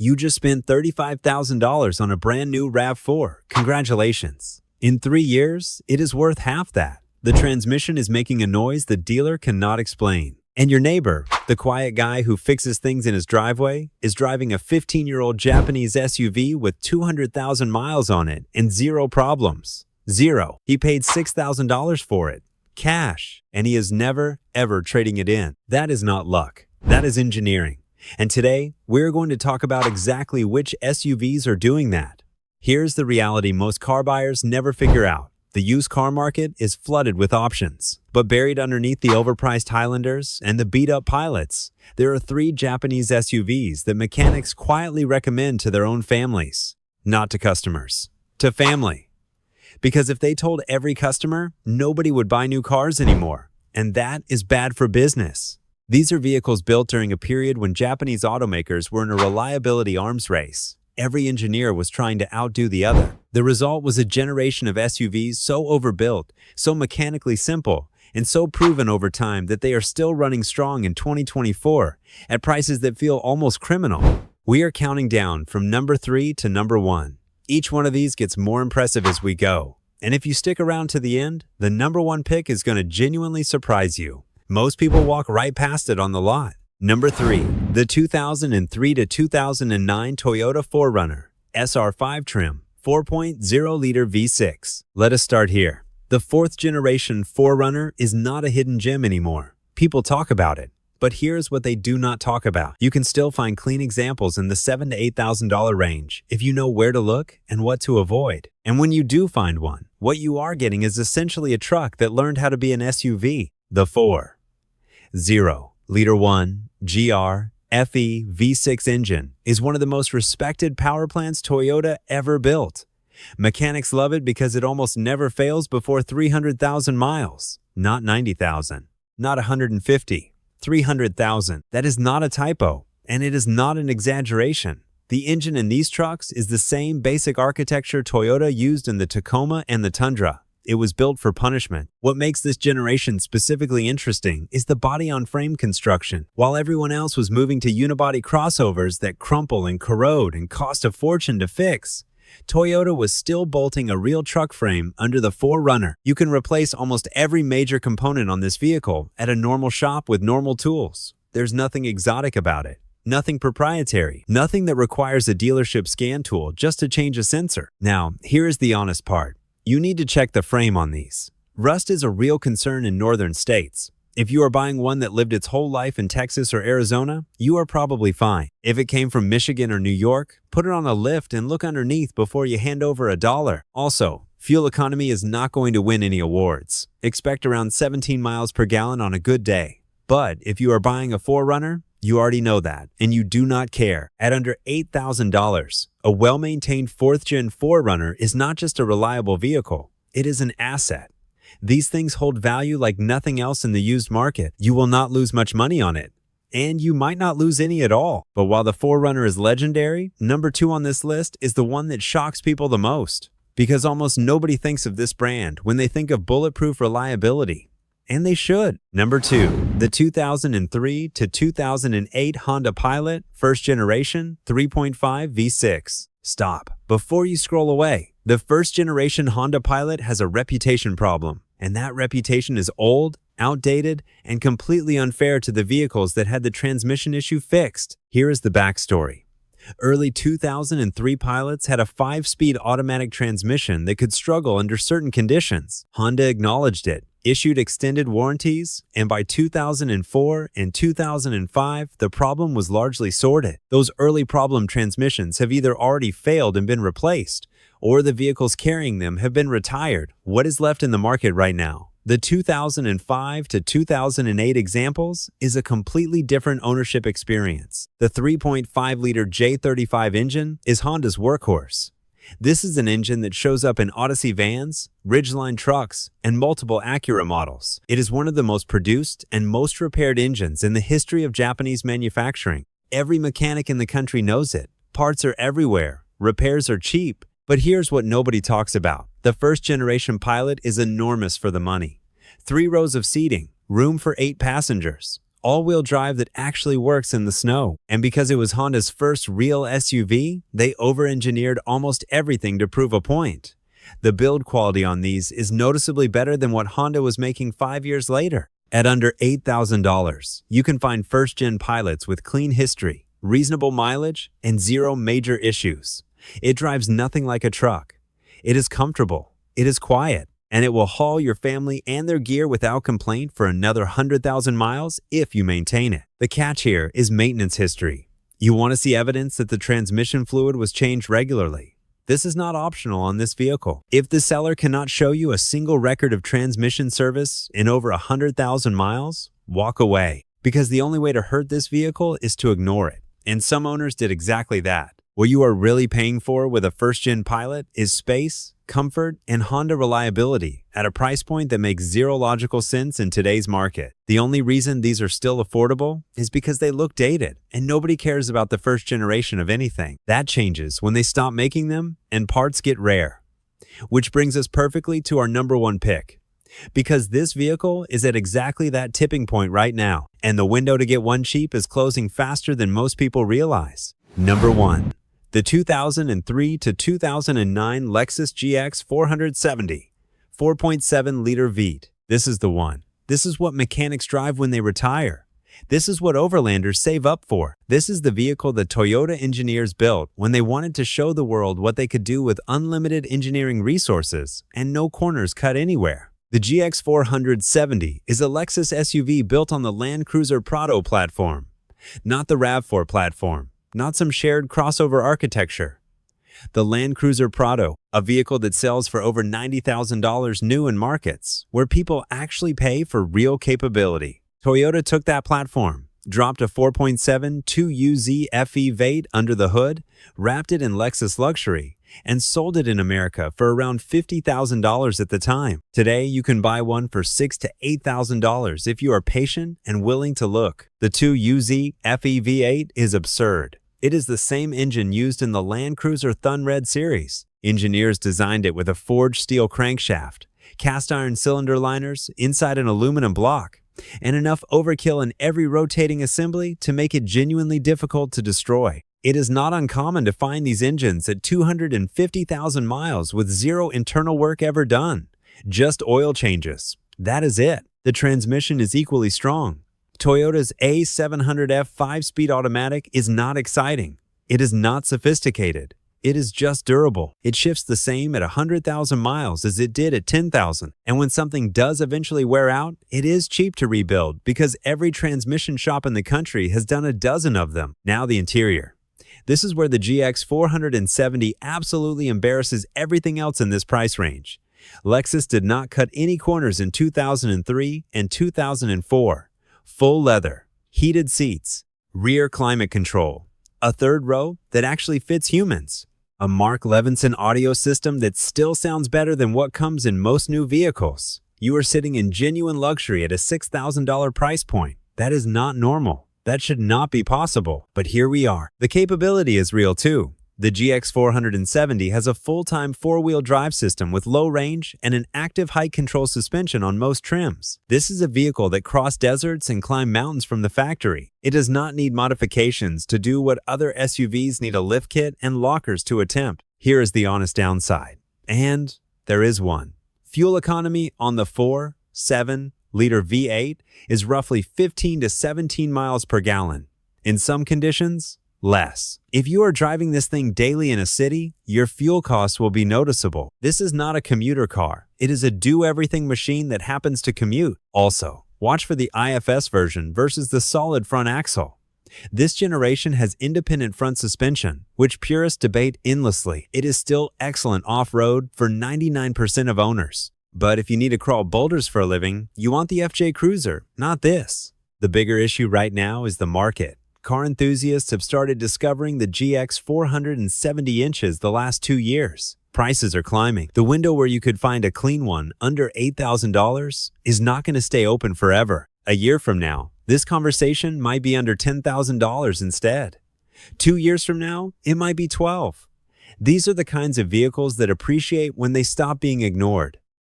You just spent $35,000 on a brand new RAV4. Congratulations. In 3 years, it is worth half that. The transmission is making a noise the dealer cannot explain. And your neighbor, the quiet guy who fixes things in his driveway, is driving a 15-year-old Japanese SUV with 200,000 miles on it and zero problems. Zero. He paid $6,000 for it. Cash. And he is never, ever trading it in. That is not luck. That is engineering. And today, we're going to talk about exactly which SUVs are doing that. Here's the reality most car buyers never figure out. The used car market is flooded with options. But buried underneath the overpriced Highlanders and the beat-up Pilots, there are 3 Japanese SUVs that mechanics quietly recommend to their own families. Not to customers. To family. Because if they told every customer, nobody would buy new cars anymore. And that is bad for business. These are vehicles built during a period when Japanese automakers were in a reliability arms race. Every engineer was trying to outdo the other. The result was a generation of SUVs so overbuilt, so mechanically simple, and so proven over time that they are still running strong in 2024 at prices that feel almost criminal. We are counting down from number 3 to number 1. Each one of these gets more impressive as we go. And if you stick around to the end, the number 1 pick is going to genuinely surprise you. Most people walk right past it on the lot. Number 3, the 2003 to 2009 Toyota 4Runner, SR5 trim, 4.0-liter V6. Let us start here. The 4th generation 4Runner is not a hidden gem anymore. People talk about it. But here's what they do not talk about. You can still find clean examples in the $7,000 to $8,000 range if you know where to look and what to avoid. And when you do find one, what you are getting is essentially a truck that learned how to be an SUV. The 4.0-liter 1 GR FE V6 engine is one of the most respected power plants Toyota ever built. Mechanics love it because it almost never fails before 300,000 miles. Not 90,000, not 150, 300,000. That is not a typo, and it is not an exaggeration. The engine in these trucks is the same basic architecture Toyota used in the Tacoma and the Tundra. It was built for punishment. What makes this generation specifically interesting is the body-on-frame construction. While everyone else was moving to unibody crossovers that crumple and corrode and cost a fortune to fix, Toyota was still bolting a real truck frame under the 4Runner. You can replace almost every major component on this vehicle at a normal shop with normal tools. There's nothing exotic about it. Nothing proprietary. Nothing that requires a dealership scan tool just to change a sensor. Now, here's the honest part. You need to check the frame on these. Rust is a real concern in northern states. If you are buying one that lived its whole life in Texas or Arizona, you are probably fine. If it came from Michigan or New York, put it on a lift and look underneath before you hand over $1. Also, fuel economy is not going to win any awards. Expect around 17 miles per gallon on a good day. But if you are buying a 4Runner, you already know that, and you do not care. At under $8,000, a well-maintained 4th-gen 4Runner is not just a reliable vehicle, it is an asset. These things hold value like nothing else in the used market. You will not lose much money on it, and you might not lose any at all. But while the 4Runner is legendary, number 2 on this list is the one that shocks people the most, because almost nobody thinks of this brand when they think of bulletproof reliability. And they should. Number 2, the 2003 to 2008 Honda Pilot, 1st generation, 3.5 V6. Stop. Before you scroll away, the 1st generation Honda Pilot has a reputation problem, and that reputation is old, outdated, and completely unfair to the vehicles that had the transmission issue fixed. Here is the backstory. Early 2003 Pilots had a 5-speed automatic transmission that could struggle under certain conditions. Honda acknowledged it, issued extended warranties, and by 2004 and 2005, the problem was largely sorted. Those early problem transmissions have either already failed and been replaced, or the vehicles carrying them have been retired. What is left in the market right now? The 2005 to 2008 examples is a completely different ownership experience. The 3.5-liter J35 engine is Honda's workhorse. This is an engine that shows up in Odyssey vans, Ridgeline trucks, and multiple Acura models. It is one of the most produced and most repaired engines in the history of Japanese manufacturing. Every mechanic in the country knows it. Parts are everywhere. Repairs are cheap. But here's what nobody talks about. The 1st generation Pilot is enormous for the money. 3 rows of seating, room for 8 passengers. all-wheel drive that actually works in the snow. And because it was Honda's first real SUV, they over-engineered almost everything to prove a point. The build quality on these is noticeably better than what Honda was making 5 years later. At under $8,000, you can find first-gen pilots with clean history, reasonable mileage, and zero major issues. It drives nothing like a truck. It is comfortable, it is quiet, and it will haul your family and their gear without complaint for another 100,000 miles if you maintain it. The catch here is maintenance history. You want to see evidence that the transmission fluid was changed regularly. This is not optional on this vehicle. If the seller cannot show you a single record of transmission service in over 100,000 miles, walk away, because the only way to hurt this vehicle is to ignore it. And some owners did exactly that. What you are really paying for with a first-gen Pilot is space, comfort, and Honda reliability at a price point that makes zero logical sense in today's market. The only reason these are still affordable is because they look dated, and nobody cares about the first generation of anything. That changes when they stop making them and parts get rare. Which brings us perfectly to our number one pick. Because this vehicle is at exactly that tipping point right now, and the window to get one cheap is closing faster than most people realize. Number 1. The 2003 to 2009 Lexus GX 470 4.7-liter V8. This is the one. This is what mechanics drive when they retire. This is what overlanders save up for. This is the vehicle that Toyota engineers built when they wanted to show the world what they could do with unlimited engineering resources and no corners cut anywhere. The GX 470 is a Lexus SUV built on the Land Cruiser Prado platform, not the RAV4 platform. Not some shared crossover architecture. The Land Cruiser Prado, a vehicle that sells for over $90,000 new in markets, where people actually pay for real capability. Toyota took that platform, dropped a 4.7 2UZ FE V8 under the hood, wrapped it in Lexus luxury, and sold it in America for around $50,000 at the time. Today, you can buy one for $6,000 to $8,000 if you are patient and willing to look. The 2UZ FE V8 is absurd. It is the same engine used in the Land Cruiser Thunred series. Engineers designed it with a forged steel crankshaft, cast iron cylinder liners inside an aluminum block, and enough overkill in every rotating assembly to make it genuinely difficult to destroy. It is not uncommon to find these engines at 250,000 miles with zero internal work ever done. Just oil changes. That is it. The transmission is equally strong. Toyota's A700F 5-speed automatic is not exciting. It is not sophisticated. It is just durable. It shifts the same at 100,000 miles as it did at 10,000. And when something does eventually wear out, it is cheap to rebuild because every transmission shop in the country has done a dozen of them. Now the interior. This is where the GX 470 absolutely embarrasses everything else in this price range. Lexus did not cut any corners in 2003 and 2004. Full leather, heated seats, rear climate control, a third row that actually fits humans, a Mark Levinson audio system that still sounds better than what comes in most new vehicles. You are sitting in genuine luxury at a $6,000 price point. That is not normal. That should not be possible, but here we are. The capability is real too. The GX 470 has a full-time four-wheel drive system with low range and an active height control suspension on most trims. This is a vehicle that crossed deserts and climbed mountains from the factory. It does not need modifications to do what other SUVs need a lift kit and lockers to attempt. Here is the honest downside. And there is one. Fuel economy on the 4.7-liter V8 is roughly 15 to 17 miles per gallon. In some conditions, less. If you are driving this thing daily in a city, your fuel costs will be noticeable. This is not a commuter car. It is a do-everything machine that happens to commute. Also, watch for the IFS version versus the solid front axle. This generation has independent front suspension, which purists debate endlessly. It is still excellent off-road for 99% of owners. But if you need to crawl boulders for a living, you want the FJ Cruiser, not this. The bigger issue right now is the market. Car enthusiasts have started discovering the GX 470 inches the last 2 years. Prices are climbing. The window where you could find a clean one under $8,000 is not going to stay open forever. A year from now, this conversation might be under $10,000 instead. 2 years from now, it might be $12,000. These are the kinds of vehicles that appreciate when they stop being ignored.